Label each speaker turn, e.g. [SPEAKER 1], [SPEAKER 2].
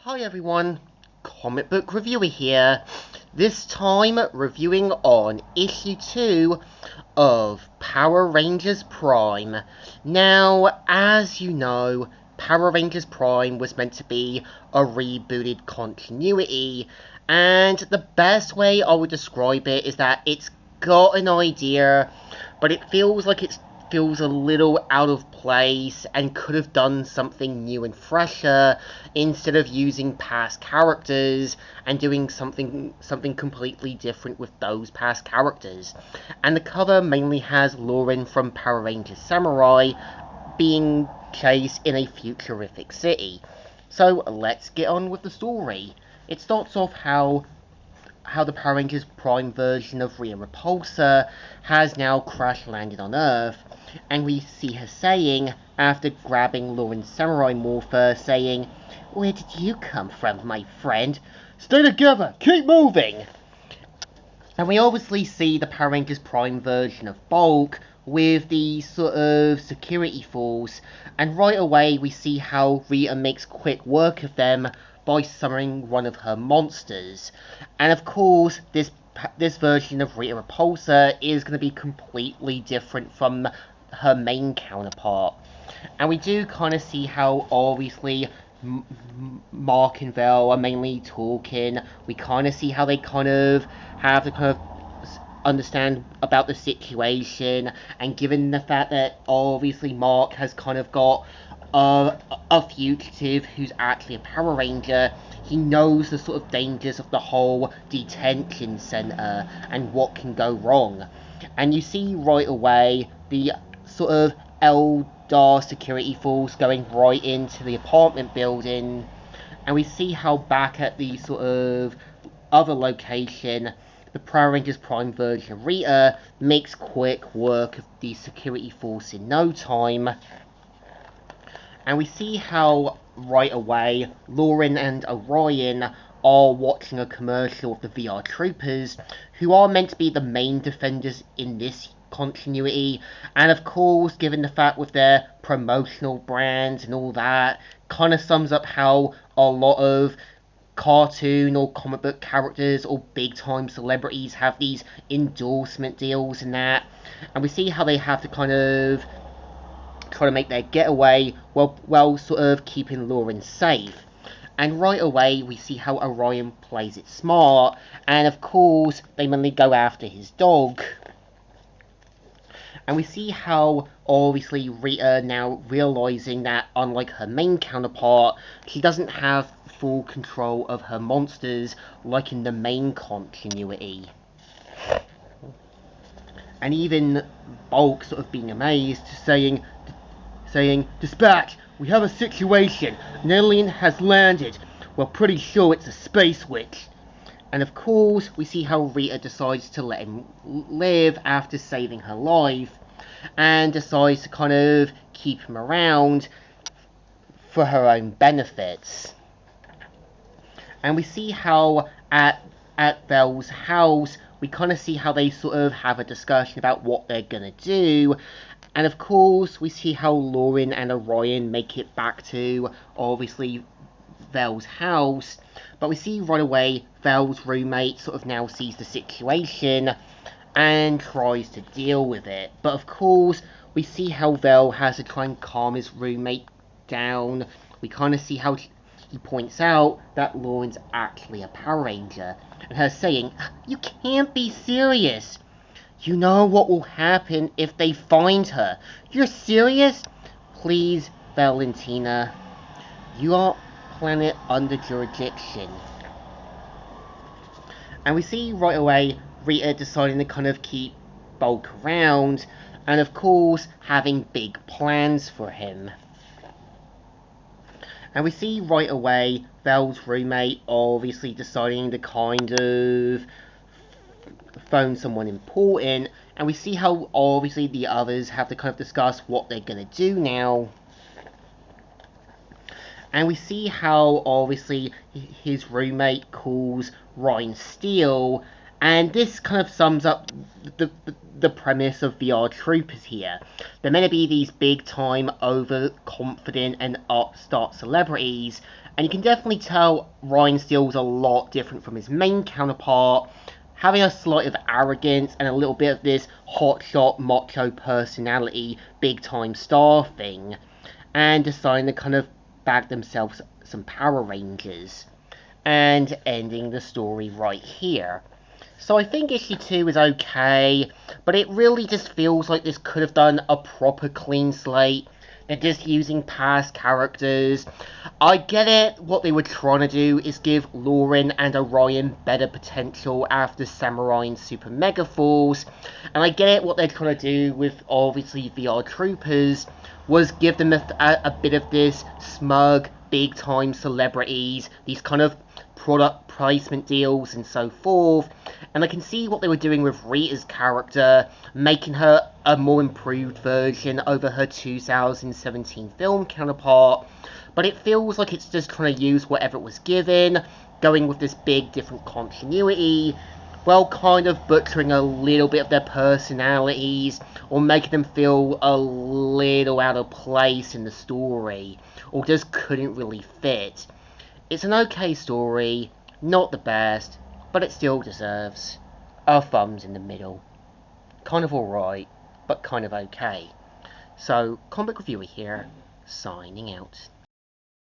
[SPEAKER 1] Hi everyone, comic book reviewer here. This time reviewing on issue 2 of Power Rangers Prime. Now, as you know, Power Rangers Prime was meant to be a rebooted continuity, and the best way I would describe it is that it's got an idea, but it feels like it feels a little out of place and could have done something new and fresher instead of using past characters and doing something completely different with those past characters. And the cover mainly has Lauren from Power Rangers Samurai being chased in a futuristic city. So let's get on with the story. It starts off how the Power Rangers Prime version of Rita Repulsa has now crash landed on Earth, and we see her saying, after grabbing Lauren's Samurai Morpher, saying, "Where did you come from, my friend? Stay together! Keep moving!" And we obviously see the Power Rangers Prime version of Bulk with the sort of security force, and right away we see how Rita makes quick work of them by summoning one of her monsters. And of course, this version of Rita Repulsa is going to be completely different from her main counterpart. And we do kind of see how obviously Mark and Val are mainly talking. We kind of see how they kind of have to kind of understand about the situation, and given the fact that obviously Mark has kind of got a fugitive who's actually a Power Ranger, he knows the sort of dangers of the whole detention center and what can go wrong. And you see right away the sort of Eldar security force going right into the apartment building, and we see how back at the sort of other location, the Power Rangers Prime version of Rita makes quick work of the security force in no time. And we see how right away Lauren and Orion are watching a commercial of the VR Troopers, who are meant to be the main defenders in this continuity. And of course, given the fact with their promotional brands and all that, kind of sums up how a lot of cartoon or comic book characters or big time celebrities have these endorsement deals and that. And we see how they have to kind of try to make their getaway while sort of keeping Lauren safe. And right away we see how Orion plays it smart, and of course they mainly go after his dog. And we see how obviously Rita, now realizing that unlike her main counterpart, she doesn't have full control of her monsters like in the main continuity. And even Bulk sort of being amazed, saying, "Dispatch, we have a situation. An alien has landed. We're pretty sure it's a space witch." And of course, we see how Rita decides to let him live after saving her life, and decides to kind of keep him around for her own benefits. And we see how at Belle's house, we kind of see how they sort of have a discussion about what they're gonna do. And of course, we see how Lauren and Orion make it back to, obviously, Vel's house. But we see right away Vel's roommate sort of now sees the situation and tries to deal with it. But of course, we see how Vel has to try and calm his roommate down. We kind of see how he points out that Lauren's actually a Power Ranger, and her saying, "You can't be serious. You know what will happen if they find her. You're serious? Please, Valentina. You are planet under jurisdiction." And we see right away Rita deciding to kind of keep Bulk around, and of course having big plans for him. And we see right away Vel's roommate obviously deciding to kind of phone someone important, and we see how obviously the others have to kind of discuss what they're gonna do now. And we see how obviously his roommate calls Ryan Steele And this kind of sums up the premise of VR Troopers here. They're meant to be these big time, overconfident, and upstart celebrities, and you can definitely tell Ryan Steele's a lot different from his main counterpart, having a slight of arrogance and a little bit of this hotshot macho personality, big time star thing, and deciding to kind of bag themselves some Power Rangers, and ending the story right here. So I think issue 2 is okay, but it really just feels like this could have done a proper clean slate. They're just using past characters. I get it, what they were trying to do is give Lauren and Orion better potential after Samurai and Super Mega Force, and I get it, what they're trying to do with obviously VR Troopers was give them a bit of this smug, big time celebrities, these kind of product placement deals and so forth. And I can see what they were doing with Rita's character, making her a more improved version over her 2017 film counterpart. But it feels like it's just trying to use whatever it was given, going with this big different continuity, well, kind of butchering a little bit of their personalities, or making them feel a little out of place in the story, or just couldn't really fit. It's an okay story, not the best, but it still deserves a thumbs in the middle. Kind of alright, but kind of okay. So, Comic Reviewer here, signing out.